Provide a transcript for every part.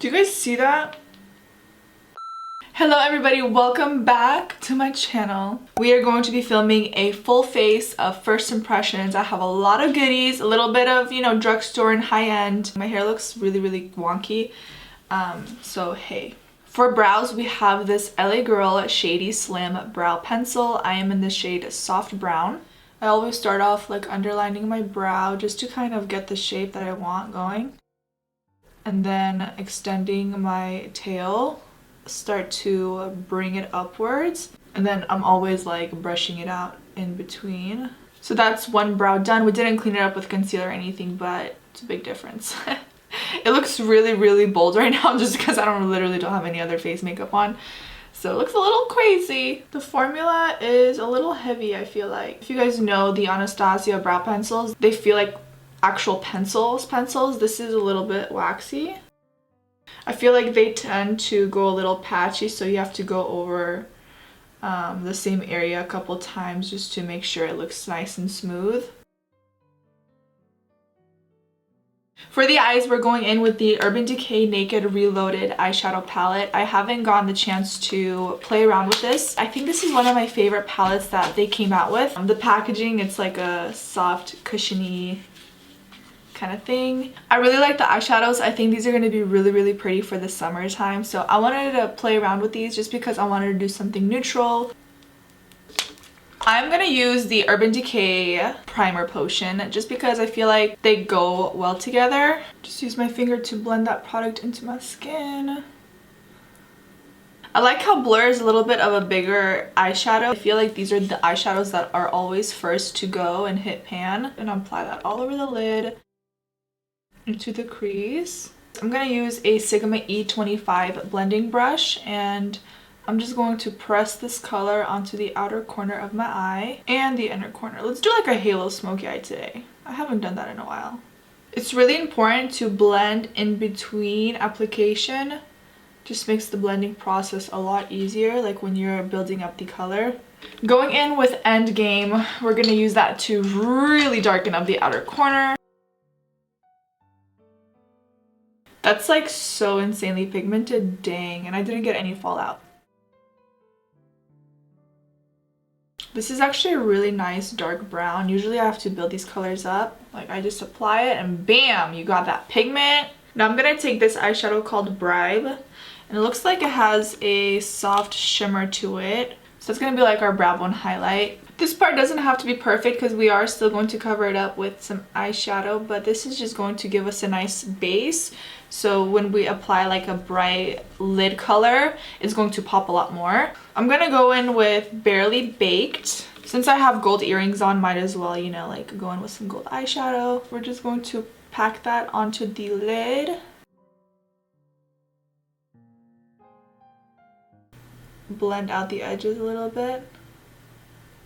Do you guys see that? Hello everybody, welcome back to my channel. We are going to be filming a full face of first impressions. I have a lot of goodies, a little bit of, you know, drugstore and high-end. My hair looks really wonky. So hey. For brows, we have this LA Girl Shady Slim Brow Pencil. I am in the shade Soft Brown. I always start off like underlining my brow just to kind of get the shape that I want going. And then extending my tail, start to bring it upwards. And then I'm always like brushing it out in between. So that's one brow done. We didn't clean it up with concealer or anything, but it's a big difference. It looks really bold right now just because I literally don't have any other face makeup on. So it looks a little crazy. The formula is a little heavy, I feel like. If you guys know the Anastasia brow pencils, they feel like actual pencils. This is a little bit waxy. I feel like they tend to go a little patchy, so you have to go over the same area a couple times just to make sure it looks nice and smooth. For the eyes, we're going in with the Urban Decay Naked Reloaded eyeshadow palette. I haven't gotten the chance to play around with this. I think this is one of my favorite palettes that they came out with. The packaging, it's like a soft, cushiony kind of thing. I really like the eyeshadows. I think these are going to be really pretty for the summertime. So I wanted to play around with these just because I wanted to do something neutral. I'm going to use the Urban Decay Primer Potion just because I feel like they go well together. Just use my finger to blend that product into my skin. I like how Blur is a little bit of a bigger eyeshadow. I feel like these are the eyeshadows that are always first to go and hit pan. And apply that all over the lid, into the crease. I'm going to use a Sigma E25 blending brush, and I'm just going to press this color onto the outer corner of my eye and the inner corner. Let's do like a halo smoky eye today. I haven't done that in a while. It's really important to blend in between application. Just makes the blending process a lot easier, like when you're building up the color. Going in with Endgame, we're going to use that to really darken up the outer corner. That's like so insanely pigmented, dang, and I didn't get any fallout. This is actually a really nice dark brown. Usually I have to build these colors up. Like I just apply it and bam, you got that pigment. Now I'm gonna take this eyeshadow called Bribe, and it looks like it has a soft shimmer to it. So it's gonna be like our brow bone highlight. This part doesn't have to be perfect because we are still going to cover it up with some eyeshadow, but this is just going to give us a nice base. So when we apply like a bright lid color, it's going to pop a lot more. I'm gonna go in with Barely Baked. Since I have gold earrings on, might as well, you know, like go in with some gold eyeshadow. We're just going to pack that onto the lid. Blend out the edges a little bit.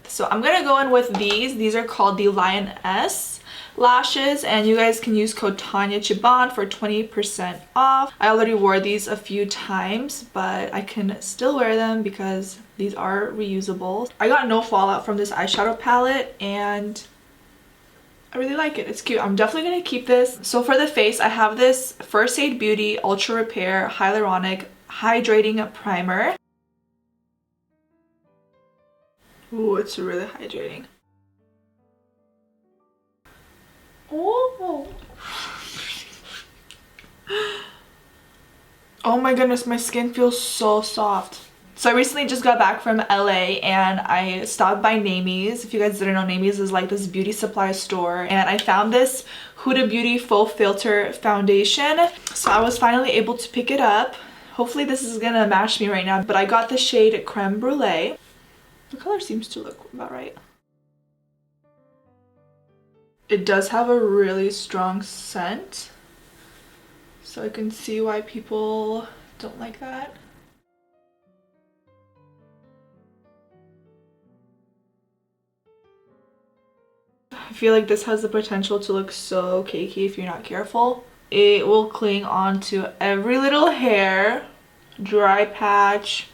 So I'm gonna go in with these. These are called the Lioness lashes, and you guys can use code Tanya Cheban for 20% off. I already wore these a few times, but I can still wear them because these are reusable. I got no fallout from this eyeshadow palette, and I really like it. It's cute. I'm definitely gonna keep this. So for the face, I have this First Aid Beauty Ultra Repair Hyaluronic Hydrating Primer. Ooh, it's really hydrating. Oh. Oh my goodness, my skin feels so soft. So I recently just got back from LA and I stopped by Namie's. If you guys didn't know, Namie's is like this beauty supply store, and I found this Huda Beauty Faux Filter Foundation. So I was finally able to pick it up. Hopefully this is gonna match me right now, but I got the shade Creme Brûlée. The color seems to look about right. It does have a really strong scent, so I can see why people don't like that. I feel like this has the potential to look so cakey if you're not careful. It will cling on to every little hair, dry patch.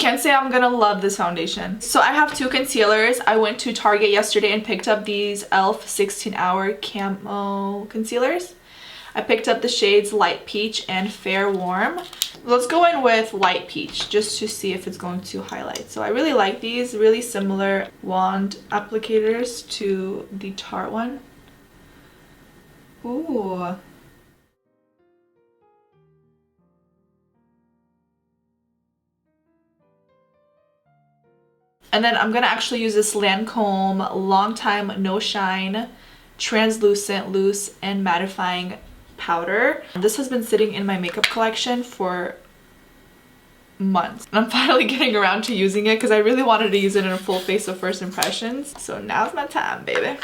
Can't say I'm gonna love this foundation. So I have two concealers. I went to Target yesterday and picked up these e.l.f. 16-hour Camo concealers. I picked up the shades Light Peach and Fair Warm. Let's go in with Light Peach just to see if it's going to highlight. So I really like these, really similar wand applicators to the Tarte one. Ooh. And then I'm gonna actually use this Lancome Long Time No Shine Translucent Loose and Mattifying powder. This has been sitting in my makeup collection for months. And I'm finally getting around to using it because I really wanted to use it in a full face of first impressions. So now's my time, baby.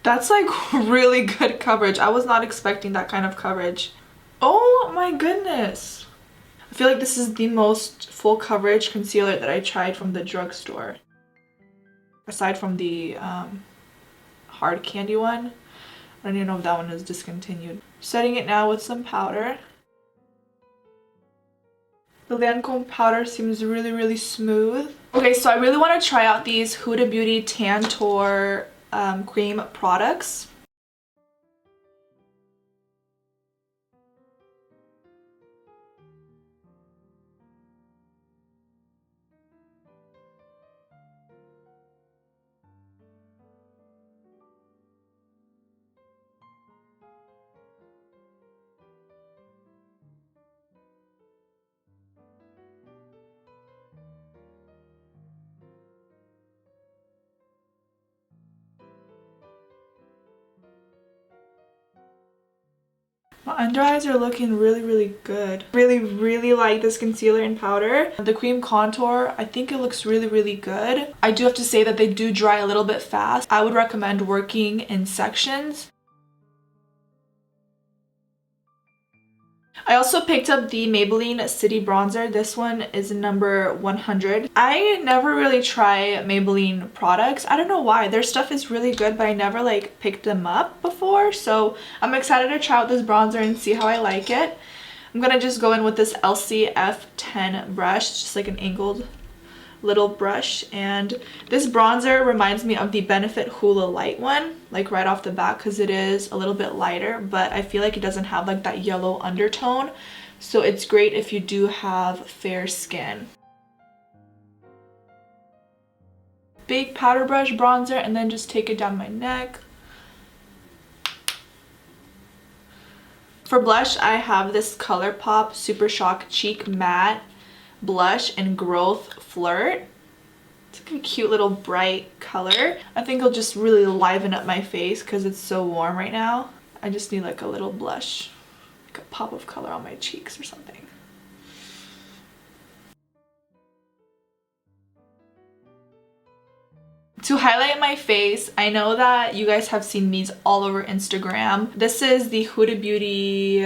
That's like really good coverage. I was not expecting that kind of coverage. Oh my goodness. I feel like this is the most full coverage concealer that I tried from the drugstore. Aside from the hard candy one. I don't even know if that one is discontinued. Setting it now with some powder. The Lancome powder seems really, really smooth. Okay, so I really want to try out these Huda Beauty Tantour cream products. My under eyes are looking really, really good. Really, really like this concealer in powder. The cream contour, I think it looks really, really good. I do have to say that they do dry a little bit fast. I would recommend working in sections. I also picked up the Maybelline City Bronzer. This one is number 100. I never really try Maybelline products. I don't know why. Their stuff is really good, but I never like picked them up before. So I'm excited to try out this bronzer and see how I like it. I'm gonna just go in with this LCF10 brush, just like an angled little brush, and this bronzer reminds me of the Benefit Hoola Light one, like right off the bat, because it is a little bit lighter, but I feel like it doesn't have like that yellow undertone, so it's great if you do have fair skin. Big powder brush bronzer, and then just take it down my neck. For blush, I have this ColourPop Super Shock Cheek Matte blush in Growth Flirt. It's like a cute little bright color. I think it'll just really liven up my face because it's so warm right now. I just need like a little blush, like a pop of color on my cheeks or something. To highlight my face, I know that you guys have seen these all over Instagram. This is the Huda Beauty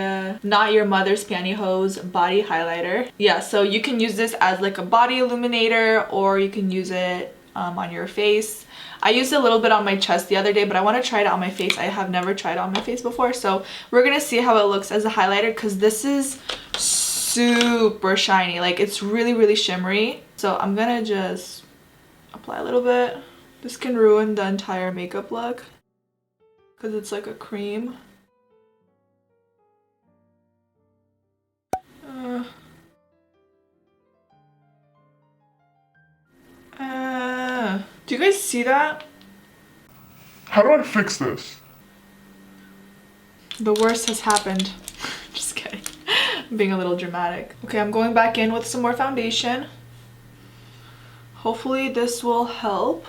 Not Your Mother's Pantyhose Body Highlighter. Yeah, so you can use this as like a body illuminator, or you can use it on your face. I used it a little bit on my chest the other day, but I want to try it on my face. I have never tried it on my face before, so we're gonna see how it looks as a highlighter, because this is super shiny. Like, it's really, really shimmery. So I'm gonna just apply a little bit. This can ruin the entire makeup look because it's like a cream. Do you guys see that? How do I fix this? The worst has happened. Just kidding. I'm being a little dramatic. Okay, I'm going back in with some more foundation. Hopefully this will help.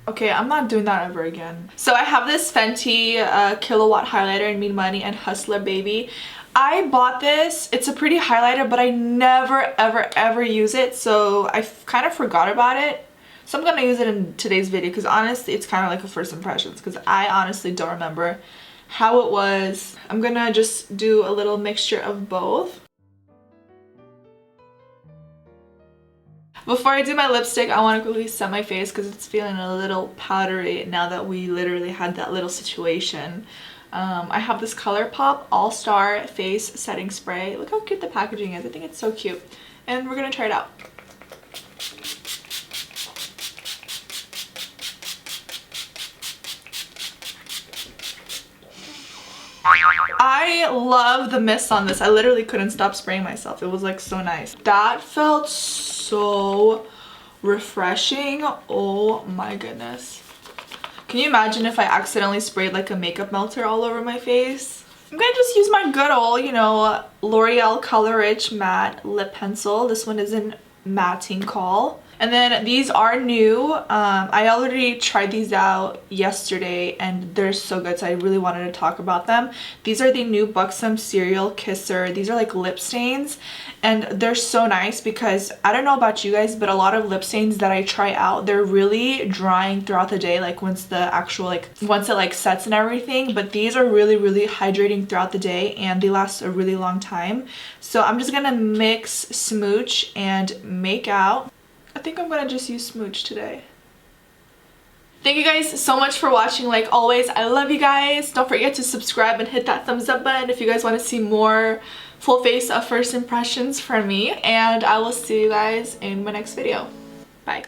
Okay, I'm not doing that ever again. So I have this Fenty Kilowatt highlighter in Mean Money and Hustler Baby. I bought this. It's a pretty highlighter, but I never, ever, ever use it. So I kind of forgot about it. So I'm going to use it in today's video because honestly, it's kind of like a first impressions because I honestly don't remember how it was. I'm going to just do a little mixture of both. Before I do my lipstick, I want to quickly set my face because it's feeling a little powdery now that we literally had that little situation. I have this ColourPop All-Star Face Setting Spray. Look how cute the packaging is. I think it's so cute. And we're going to try it out. I love the mist on this. I literally couldn't stop spraying myself. It was like so nice. That felt so refreshing. Oh my goodness. Can you imagine if I accidentally sprayed like a makeup melter all over my face? I'm gonna just use my good old, you know, L'Oreal Color Rich Matte Lip Pencil. This one is in Matting Call. And then these are new. I already tried these out yesterday and they're so good, so I really wanted to talk about them. These are the new Buxom Serial Kisser. These are like lip stains and they're so nice because I don't know about you guys, but a lot of lip stains that I try out, they're really drying throughout the day, like once it like sets and everything. But these are really hydrating throughout the day and they last a really long time. So I'm just gonna mix Smooch and Make Out. I think I'm gonna just use Smooch today. Thank you guys so much for watching. Like always, I love you guys. Don't forget to subscribe and hit that thumbs up button if you guys want to see more full face of first impressions from me. And I will see you guys in my next video. Bye.